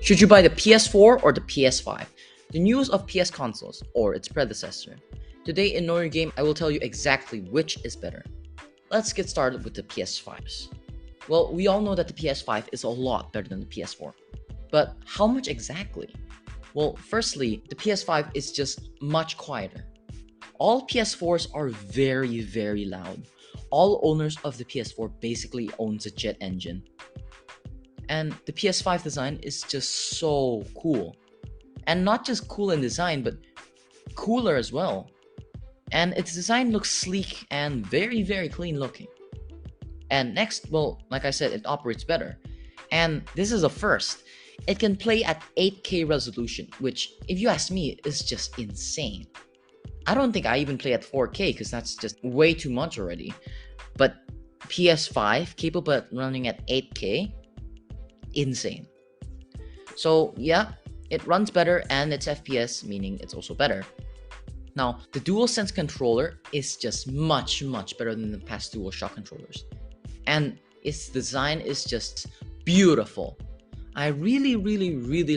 Should you buy the PS4 or the PS5? The news of PS consoles or its predecessor. Today in Know Your Game, I will tell you exactly which is better. Let's get started with the PS5s. Well, we all know that the PS5 is a lot better than the PS4. But how much exactly? Well, firstly, the PS5 is just much quieter. All PS4s are very, very loud. All owners of the PS4 basically owns a jet engine. And the PS5 design is just so cool. And not just cool in design, but cooler as well. And its design looks sleek and very, very clean looking. And next, well, like I said, it operates better. And this is a first. It can play at 8K resolution, which, if you ask me, is just insane. I don't think I even play at 4K because that's just way too much already. But PS5 capable of running at 8K, insane. So yeah, it runs better and its FPS, meaning it's also better. Now, the DualSense controller is just much better than the past DualShock controllers. And its design is just beautiful. I really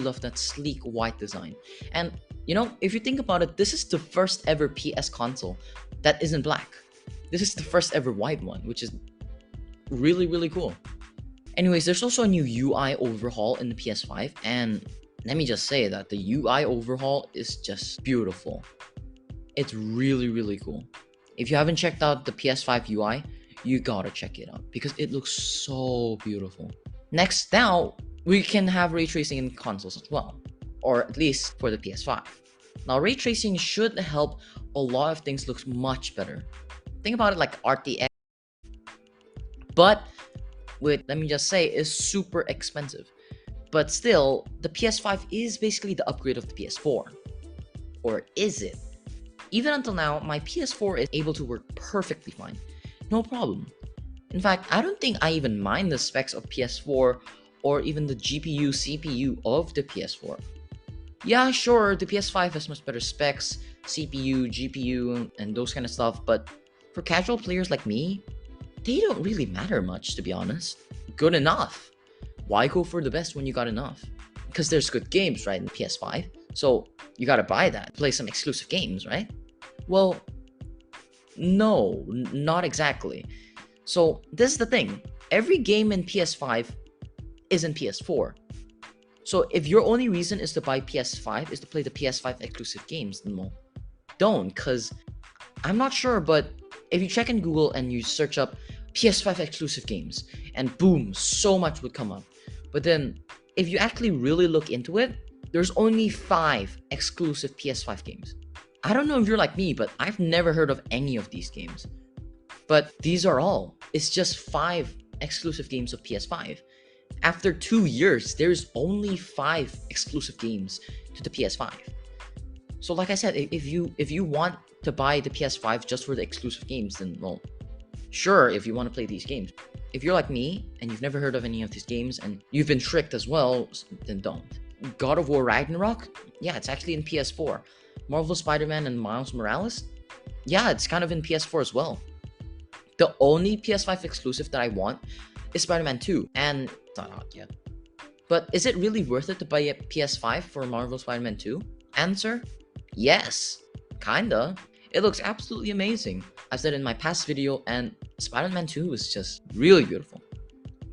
love that sleek white design. And you know, if you think about it, this is the first ever PS console that isn't black. This is the first ever white one, which is really cool. Anyways, there's also a new UI overhaul in the PS5, and let me just say that the UI overhaul is just beautiful. It's really cool. If you haven't checked out the PS5 UI, you gotta check it out because it looks so beautiful. Next, now we can have ray tracing in consoles as well, or at least for the PS5. Now, ray tracing should help a lot of things look much better. Think about it like RTX, but let me just say, is super expensive. But still, the PS5 is basically the upgrade of the PS4. Or is it? Even until now, my PS4 is able to work perfectly fine. No problem. In fact, I don't think I even mind the specs of PS4 or even the GPU, CPU of the PS4. Yeah, sure, the PS5 has much better specs, CPU, GPU, and those kind of stuff, but for casual players like me, they don't really matter much, to be honest. Good enough. Why go for the best when you got enough? Because there's good games, right, in PS5. So you gotta buy that. Play some exclusive games, right? Well, no, not exactly. So this is the thing. Every game in PS5 is in PS4. So if your only reason is to buy PS5 is to play the PS5 exclusive games, then well, don't, because I'm not sure, but if you check in Google and you search up PS5 exclusive games, and boom, so much would come up. But then, if you actually really look into it, there's only 5 exclusive PS5 games. I don't know if you're like me, but I've never heard of any of these games. But these are all. It's just 5 exclusive games of PS5. After 2 years, there's only 5 exclusive games to the PS5. So like I said, if you want to buy the PS5 just for the exclusive games, then well, sure, if you want to play these games. If you're like me and you've never heard of any of these games and you've been tricked as well, then don't. God of War Ragnarok? Yeah, it's actually in PS4. Marvel Spider-Man and Miles Morales? Yeah, it's kind of in PS4 as well. The only PS5 exclusive that I want is Spider-Man 2, and it's not out yet. But is it really worth it to buy a PS5 for Marvel Spider-Man 2? Answer? Yes. Kinda. It looks absolutely amazing. I've said in my past video, and Spider-Man 2 is just really beautiful.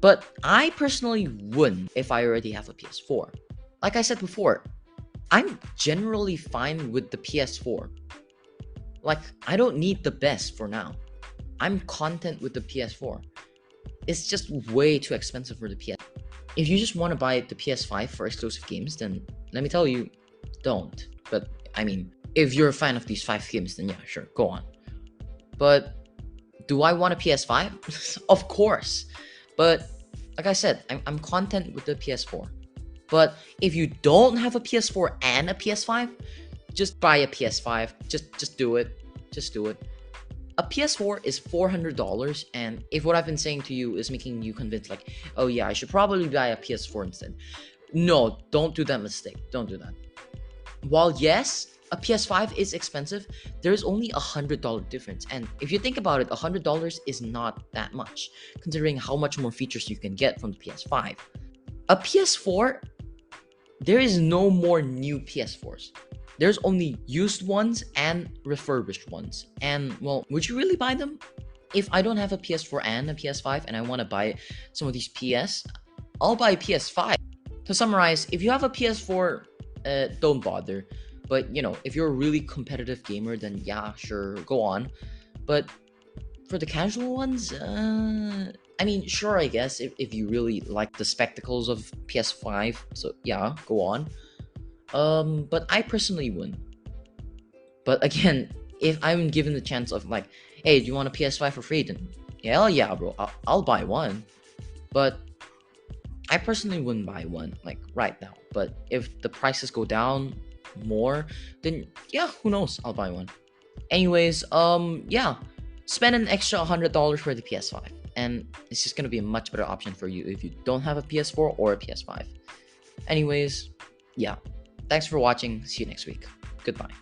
But I personally wouldn't if I already have a PS4. Like I said before, I'm generally fine with the PS4. Like, I don't need the best for now. I'm content with the PS4. It's just way too expensive for the PS. If you just want to buy the PS5 for exclusive games, then let me tell you, don't. But I mean, if you're a fan of these 5 games, then yeah, sure, go on. But do I want a PS5? Of course. But like I said, I'm content with the PS4. But if you don't have a PS4 and a PS5, just buy a PS5. Just do it. Just do it. A PS4 is $400, and if what I've been saying to you is making you convinced, like, oh yeah, I should probably buy a PS4 instead. No, don't do that mistake. Don't do that. While yes, a PS5 is expensive, there's only $100 difference. And if you think about it, $100 is not that much, considering how much more features you can get from the PS5. A PS4 there is no more new PS4s. There's only used ones and refurbished ones. And well, would you really buy them? If I don't have a PS4 and a PS5 and I want to buy some of these I'll buy a PS5. To summarize, if you have a PS4, don't bother. But if you're a really competitive gamer, then yeah, sure, go on. But for the casual ones, I mean, sure, I guess if you really like the spectacles of PS5, so yeah, go on. But I personally wouldn't. But again, if I'm given the chance of like, hey, do you want a PS5 for free? Then hell yeah, bro, I'll buy one. But I personally wouldn't buy one like right now. But if the prices go down more, then yeah, who knows? I'll buy one. Anyways, yeah, spend an extra $100 for the PS5, and it's just gonna be a much better option for you if you don't have a PS4 or a PS5. Anyways, yeah, thanks for watching. See you next week. Goodbye.